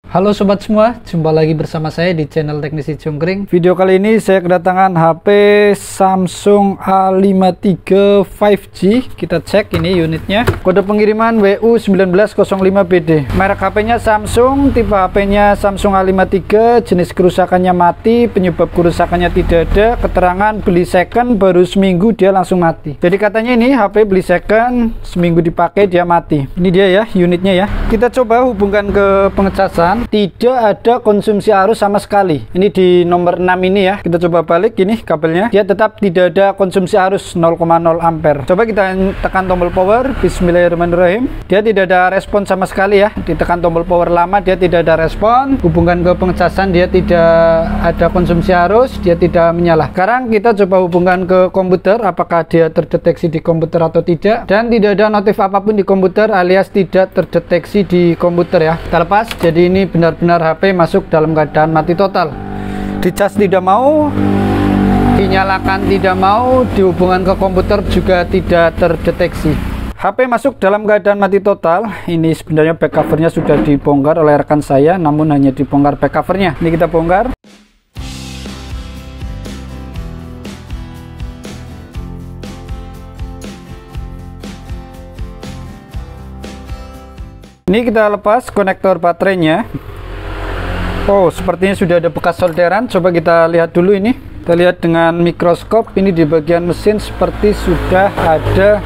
Halo sobat semua, jumpa lagi bersama saya di channel Teknisi Jongkring. Video kali ini saya kedatangan HP Samsung A53 5G. Kita cek ini unitnya. Kode pengiriman WU1905BD. Merek HP-nya Samsung, tipe HP-nya Samsung A53, jenis kerusakannya mati, penyebab kerusakannya tidak ada, keterangan beli second baru seminggu dia langsung mati. Jadi katanya ini HP beli second, seminggu dipakai dia mati. Ini dia ya unitnya ya. Kita coba hubungkan ke pengecasan. Tidak ada konsumsi arus sama sekali. Ini di nomor 6 ini ya. Kita coba balik ini kabelnya. Dia tetap tidak ada konsumsi arus 0,0 ampere. Coba kita tekan tombol power. Bismillahirrahmanirrahim. Dia tidak ada respon sama sekali ya. Ditekan tombol power lama dia tidak ada respon. Hubungkan ke pengecasan dia tidak ada konsumsi arus. Dia tidak menyala. Sekarang kita coba hubungkan ke komputer. Apakah dia terdeteksi di komputer atau tidak. Dan tidak ada notif apapun di komputer alias tidak terdeteksi di komputer ya. Kita lepas. Jadi ini benar-benar HP masuk dalam keadaan mati total. Dicas tidak mau, dinyalakan tidak mau, dihubungkan ke komputer juga tidak terdeteksi. HP masuk dalam keadaan mati total. Ini sebenarnya back covernya sudah dibongkar oleh rekan saya, namun hanya dibongkar back covernya. Ini kita bongkar. Ini kita lepas konektor baterainya. Oh, sepertinya sudah ada bekas solderan. Coba kita lihat dulu ini. Kita lihat dengan mikroskop. Ini di bagian mesin seperti sudah ada.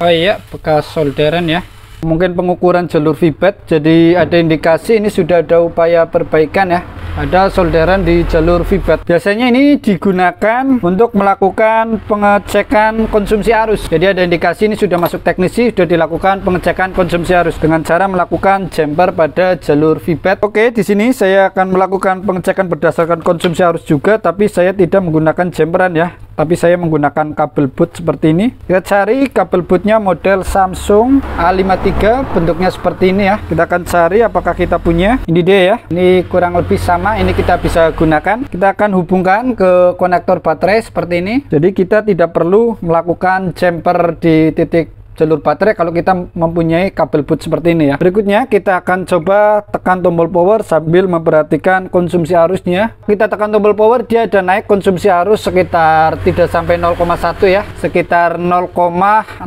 Oh iya, bekas solderan ya. Mungkin pengukuran jalur feedback. Jadi ada indikasi ini sudah ada upaya perbaikan ya. Ada solderan di jalur feedback. Biasanya ini digunakan untuk melakukan pengecekan konsumsi arus. Jadi ada indikasi ini sudah masuk teknisi, sudah dilakukan pengecekan konsumsi arus dengan cara melakukan jumper pada jalur feedback. Oke, di sini saya akan melakukan pengecekan berdasarkan konsumsi arus juga, tapi saya tidak menggunakan jumperan ya. Tapi saya menggunakan kabel boot seperti ini. Kita cari kabel bootnya model Samsung A53, bentuknya seperti ini ya. Kita akan cari apakah kita punya. Ini dia ya. Ini kurang lebih sama. Ini kita bisa gunakan. Kita akan hubungkan ke konektor baterai seperti ini. Jadi kita tidak perlu melakukan jumper di titik jalur baterai kalau kita mempunyai kabel boot seperti ini ya. Berikutnya kita akan coba tekan tombol power sambil memperhatikan konsumsi arusnya. Kita tekan tombol power, dia ada naik konsumsi arus sekitar tidak sampai 0,1 ya, sekitar 0,05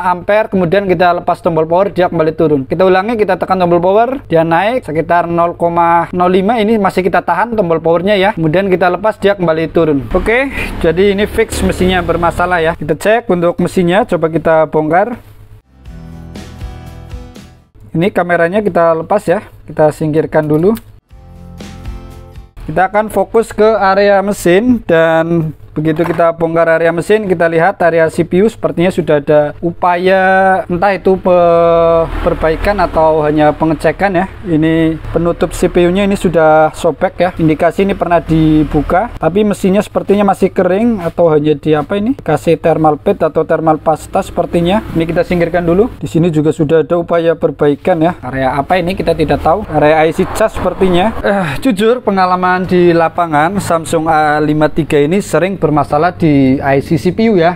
ampere. Kemudian kita lepas tombol power, dia kembali turun. Kita ulangi, kita tekan tombol power, dia naik sekitar 0,05. Ini masih kita tahan tombol powernya ya. Kemudian kita lepas, dia kembali turun. Oke, jadi ini fix mesinnya bermasalah ya. Kita cek untuk mesinnya, coba kita bongkar. Ini kameranya kita lepas ya, kita singkirkan dulu. Kita akan fokus ke area mesin, dan begitu kita bongkar area mesin, kita lihat area CPU sepertinya sudah ada upaya entah itu perbaikan atau hanya pengecekan ya. Ini penutup CPU-nya ini sudah sobek ya. Indikasi ini pernah dibuka, tapi mesinnya sepertinya masih kering atau hanya di apa ini? Kasih thermal pad atau thermal pasta sepertinya. Ini kita singkirkan dulu. Di sini juga sudah ada upaya perbaikan ya. Area apa ini kita tidak tahu. Area IC cas sepertinya. Jujur pengalaman di lapangan Samsung A53 ini sering bermasalah di IC CPU ya.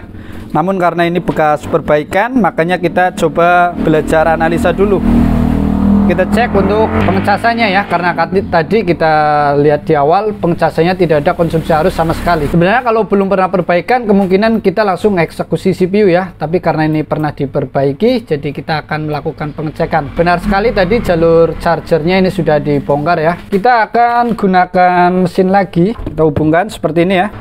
Namun karena ini bekas perbaikan, makanya kita coba belajar analisa dulu. Kita cek untuk pengecasannya ya, karena tadi kita lihat di awal pengecasannya tidak ada konsumsi arus sama sekali. Sebenarnya kalau belum pernah perbaikan, kemungkinan kita langsung eksekusi CPU ya. Tapi karena ini pernah diperbaiki, jadi kita akan melakukan pengecekan. Benar sekali tadi jalur chargernya ini sudah dibongkar ya. Kita akan gunakan mesin lagi. Kita hubungkan seperti ini ya.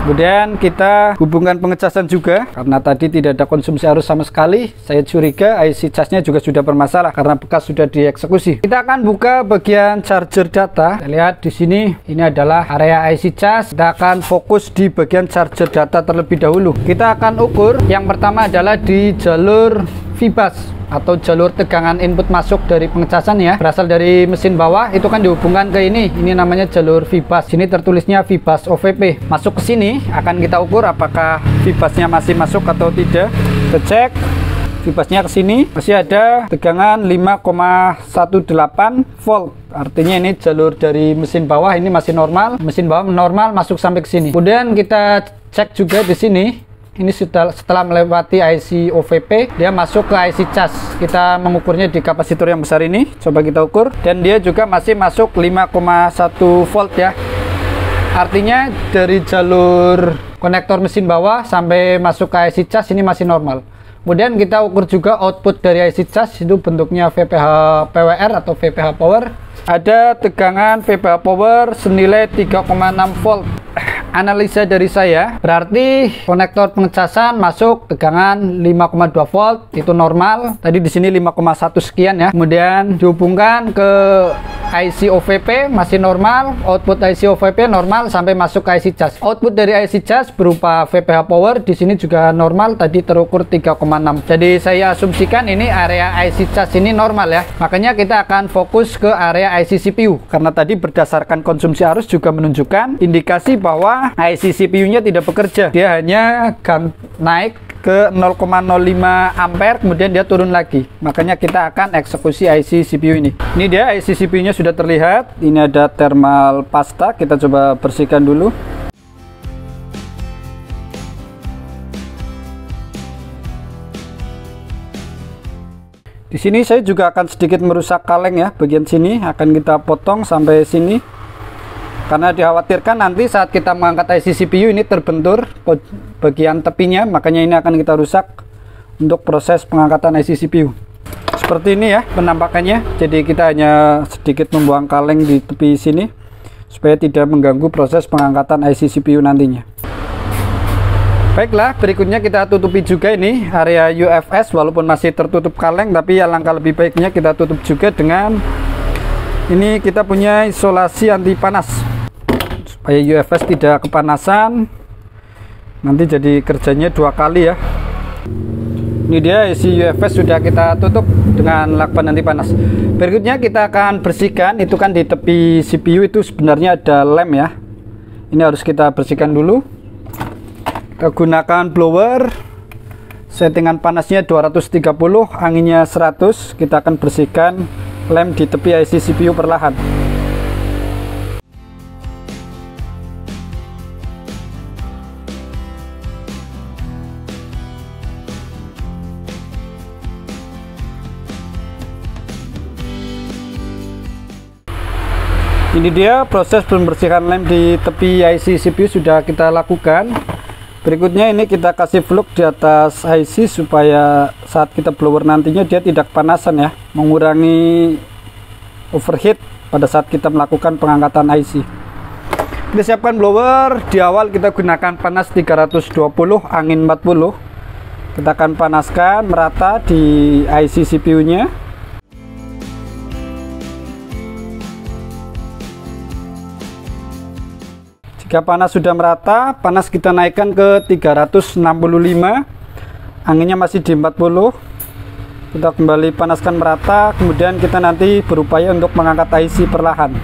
Kemudian kita hubungkan pengecasan juga, karena tadi tidak ada konsumsi arus sama sekali. Saya curiga IC casnya juga sudah bermasalah karena bekas sudah dieksekusi. Kita akan buka bagian charger data. Kita lihat di sini, ini adalah area IC cas. Kita akan fokus di bagian charger data terlebih dahulu. Kita akan ukur. Yang pertama adalah di jalur VBus atau jalur tegangan input masuk dari pengecasan ya, berasal dari mesin bawah, itu kan dihubungkan ke ini namanya jalur VBus. Sini tertulisnya VBus OVP. Masuk ke sini akan kita ukur apakah VBusnya masih masuk atau tidak. Kita cek VBusnya ke sini masih ada tegangan 5,18 volt. Artinya ini jalur dari mesin bawah ini masih normal, mesin bawah normal masuk sampai ke sini. Kemudian kita cek juga di sini Ini setelah melewati IC OVP, dia masuk ke IC cas. Kita mengukurnya di kapasitor yang besar ini, coba kita ukur, dan dia juga masih masuk 5,1 volt ya. Artinya dari jalur konektor mesin bawah sampai masuk ke IC cas ini masih normal. Kemudian kita ukur juga output dari IC cas, itu bentuknya VPH PWR atau VPH power. Ada tegangan VPH power senilai 3,6 volt. Analisa dari saya berarti konektor pengecasan masuk tegangan 5,2 volt, itu normal. Tadi di sini 5,1 sekian ya. Kemudian dihubungkan ke IC OVP masih normal, output IC OVP normal sampai masuk ke IC cas. Output dari IC cas berupa VPH power di sini juga normal, tadi terukur 3,6. Jadi saya asumsikan ini area IC cas ini normal ya. Makanya kita akan fokus ke area IC CPU karena tadi berdasarkan konsumsi arus juga menunjukkan indikasi bahwa IC CPU-nya tidak bekerja. Dia hanya naik ke 0,05 ampere, kemudian dia turun lagi. Makanya kita akan eksekusi IC CPU ini. Ini dia IC CPU-nya sudah terlihat. Ini ada thermal pasta, kita coba bersihkan dulu. Di sini saya juga akan sedikit merusak kaleng ya. Bagian sini akan kita potong sampai sini. Karena dikhawatirkan nanti saat kita mengangkat IC CPU ini terbentur bagian tepinya, makanya ini akan kita rusak untuk proses pengangkatan IC CPU. Seperti ini ya penampakannya. Jadi kita hanya sedikit membuang kaleng di tepi sini supaya tidak mengganggu proses pengangkatan IC CPU nantinya. Baiklah, berikutnya kita tutupi juga ini area UFS, walaupun masih tertutup kaleng, tapi alangkah lebih baiknya kita tutup juga dengan ini, kita punya isolasi anti panas supaya UFS tidak kepanasan. Nanti jadi kerjanya 2 kali ya. Ini dia isi UFS sudah kita tutup dengan lakban anti panas. Berikutnya kita akan bersihkan, itu kan di tepi CPU itu sebenarnya ada lem ya. Ini harus kita bersihkan dulu. Kita gunakan blower, settingan panasnya 230, anginnya 100. Kita akan bersihkan lem di tepi IC CPU perlahan. Ini dia proses pembersihan lem di tepi IC CPU sudah kita lakukan. Berikutnya ini kita kasih flux di atas IC supaya saat kita blower nantinya dia tidak kepanasan ya, mengurangi overheat pada saat kita melakukan pengangkatan IC. Kita siapkan blower, di awal kita gunakan panas 320, angin 40. Kita akan panaskan merata di IC CPU nya. Jika panas sudah merata, panas kita naikkan ke 365, anginnya masih di 40. Kita kembali panaskan merata, kemudian kita nanti berupaya untuk mengangkat IC perlahan.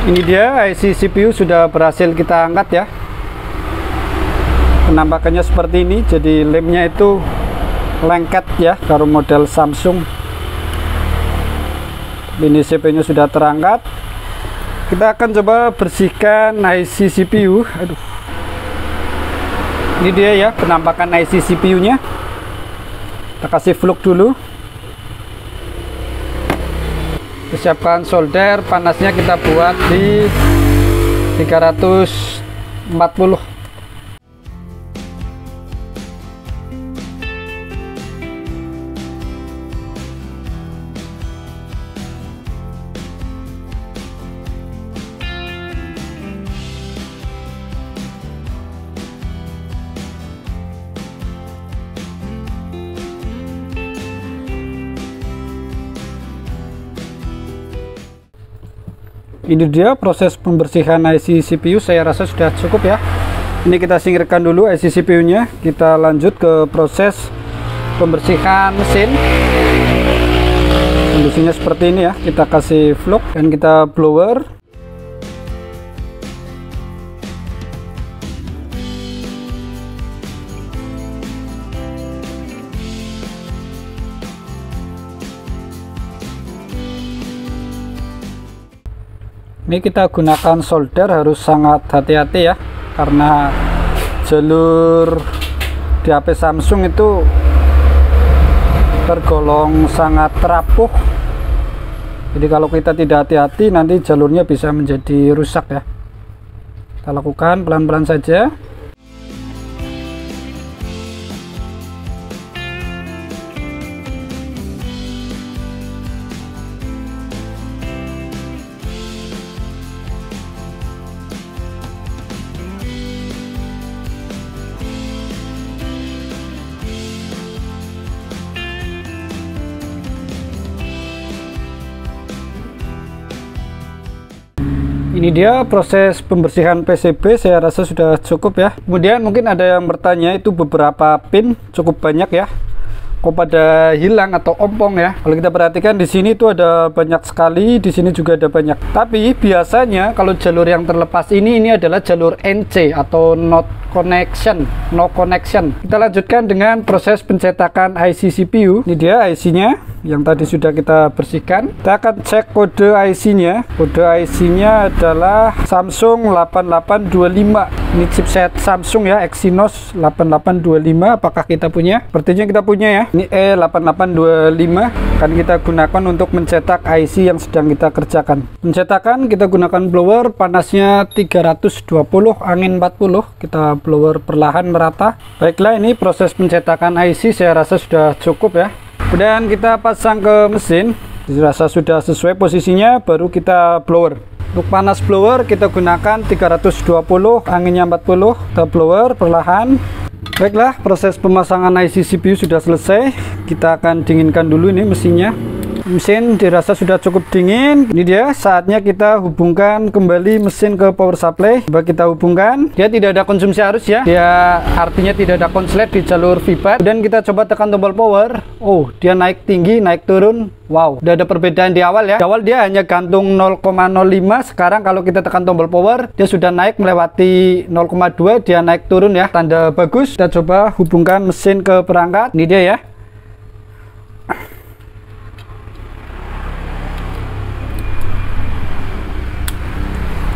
Ini dia IC CPU sudah berhasil kita angkat ya. Penampakannya seperti ini, jadi lemnya itu lengket ya, kalau model Samsung. Ini CPU nya sudah terangkat. Kita akan coba bersihkan IC CPU. Aduh. Ini dia ya penampakan IC CPU nya. Kita kasih flux dulu. Kita siapkan solder, panasnya kita buat di 340. Ini dia proses pembersihan IC CPU, saya rasa sudah cukup ya. Ini kita singkirkan dulu IC CPU nya, kita lanjut ke proses pembersihan mesin. Kondisinya seperti ini ya, kita kasih flux dan kita blower. Ini kita gunakan solder harus sangat hati-hati ya, karena jalur di HP Samsung itu tergolong sangat rapuh. Jadi kalau kita tidak hati-hati nanti jalurnya bisa menjadi rusak ya. Kita lakukan pelan-pelan saja. Ini dia proses pembersihan PCB, saya rasa sudah cukup ya. Kemudian mungkin ada yang bertanya, itu beberapa pin cukup banyak ya, kok pada hilang atau ompong ya. Kalau kita perhatikan di sini itu ada banyak sekali, di sini juga ada banyak. Tapi biasanya kalau jalur yang terlepas ini adalah jalur NC atau no connection. Kita lanjutkan dengan proses pencetakan IC CPU. Ini dia IC-nya yang tadi sudah kita bersihkan. Kita akan cek kode IC-nya. Kode IC-nya adalah Samsung 8825. Ini chipset Samsung ya, Exynos 8825. Apakah kita punya? Sepertinya kita punya ya. Ini E8825 akan kita gunakan untuk mencetak IC yang sedang kita kerjakan. Pencetakan kita gunakan blower, panasnya 320, angin 40. Kita blower perlahan merata. Baiklah, ini proses pencetakan IC saya rasa sudah cukup ya. Kemudian kita pasang ke mesin, dirasa sudah sesuai posisinya, baru kita blower. Untuk panas blower kita gunakan 320, anginnya 40. Kita blower perlahan. Baiklah, proses pemasangan IC CPU sudah selesai. Kita akan dinginkan dulu ini mesinnya. Mesin dirasa sudah cukup dingin. Ini dia, saatnya kita hubungkan kembali mesin ke power supply. Coba kita hubungkan. Dia tidak ada konsumsi arus ya. Dia artinya tidak ada konslet di jalur VBAT. Dan kita coba tekan tombol power. Oh, dia naik tinggi, naik turun. Wow, udah ada perbedaan di awal ya. Di awal dia hanya gantung 0,05. Sekarang kalau kita tekan tombol power, dia sudah naik melewati 0,2. Dia naik turun ya. Tanda bagus. Kita coba hubungkan mesin ke perangkat. Ini dia ya.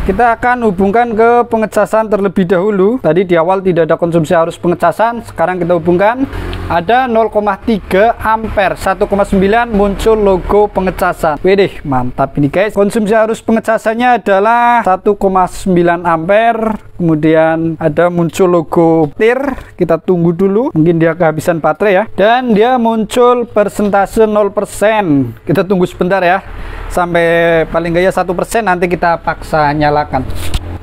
Kita akan hubungkan ke pengecasan terlebih dahulu. Tadi di awal tidak ada konsumsi arus pengecasan. Sekarang kita hubungkan. Ada 0,3 ampere, 1,9 muncul logo pengecasan. Widih, mantap ini guys. Konsumsi arus pengecasannya adalah 1,9 ampere. Kemudian ada muncul logo tir. Kita tunggu dulu. Mungkin dia kehabisan baterai ya. Dan dia muncul persentase 0%. Kita tunggu sebentar ya. Sampai paling gaya 1%, nanti kita paksa nyalakan.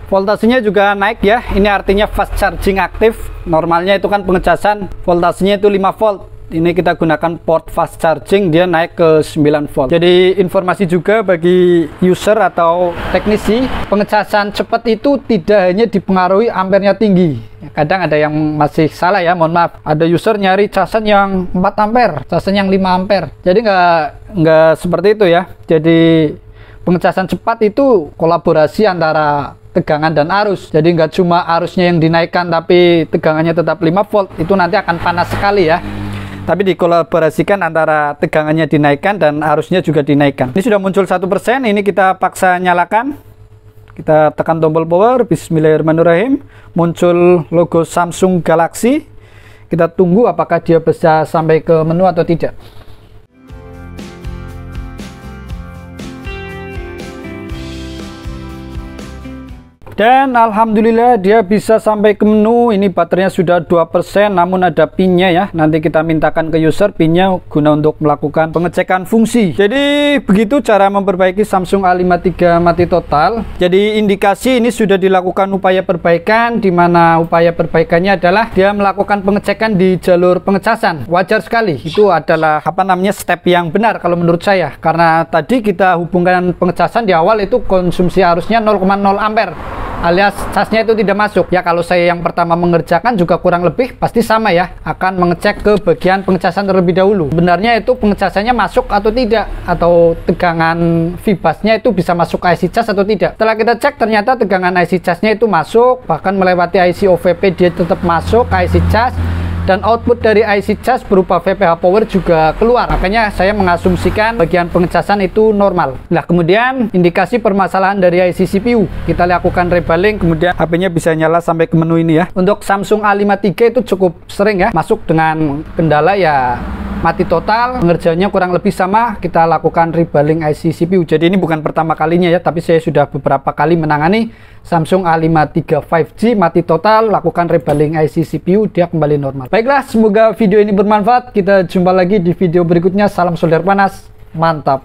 Voltasenya juga naik ya. Ini artinya fast charging aktif. Normalnya itu kan pengecasan voltasenya itu 5 volt. Ini kita gunakan port fast charging, dia naik ke 9 volt. Jadi informasi juga bagi user atau teknisi, pengecasan cepat itu tidak hanya dipengaruhi ampernya tinggi. Kadang ada yang masih salah ya, mohon maaf. Ada user nyari casan yang 4 ampere, casan yang 5 ampere. Jadi nggak seperti itu ya. Jadi pengecasan cepat itu kolaborasi antara tegangan dan arus. Jadi nggak cuma arusnya yang dinaikkan tapi tegangannya tetap 5 volt, itu nanti akan panas sekali ya. Tapi dikolaborasikan antara tegangannya dinaikkan dan arusnya juga dinaikkan. Ini sudah muncul 1%, ini kita paksa nyalakan. Kita tekan tombol power, bismillahirrahmanirrahim. Muncul logo Samsung Galaxy. Kita tunggu apakah dia bisa sampai ke menu atau tidak. Dan alhamdulillah dia bisa sampai ke menu. Ini baterainya sudah 2%, namun ada pinnya ya. Nanti kita mintakan ke user pinnya guna untuk melakukan pengecekan fungsi. Jadi begitu cara memperbaiki Samsung A53 mati total. Jadi indikasi ini sudah dilakukan upaya perbaikan, di mana upaya perbaikannya adalah dia melakukan pengecekan di jalur pengecasan. Wajar sekali, itu adalah step yang benar kalau menurut saya. Karena tadi kita hubungkan pengecasan di awal itu konsumsi arusnya 0,0 ampere. Alias casnya itu tidak masuk ya. Kalau saya yang pertama mengerjakan juga kurang lebih pasti sama ya, akan mengecek ke bagian pengecasan terlebih dahulu. Sebenarnya itu pengecasannya masuk atau tidak, atau tegangan VBAS-nya itu bisa masuk IC cas atau tidak. Setelah kita cek ternyata tegangan IC casnya itu masuk, bahkan melewati IC OVP dia tetap masuk ke IC cas. dan output dari IC cas berupa VPH power juga keluar. Makanya saya mengasumsikan bagian pengecasan itu normal. Nah, kemudian indikasi permasalahan dari IC CPU, kita lakukan rebaling, kemudian HP-nya bisa nyala sampai ke menu ini ya. untuk Samsung A53 itu cukup sering ya masuk dengan kendala ya mati total, pengerjaannya kurang lebih sama. Kita lakukan rebaling IC CPU. Jadi ini bukan pertama kalinya ya, tapi saya sudah beberapa kali menangani Samsung A53 5G mati total, lakukan rebaling IC CPU, dia kembali normal. Baiklah, semoga video ini bermanfaat. Kita jumpa lagi di video berikutnya. Salam solder panas, mantap.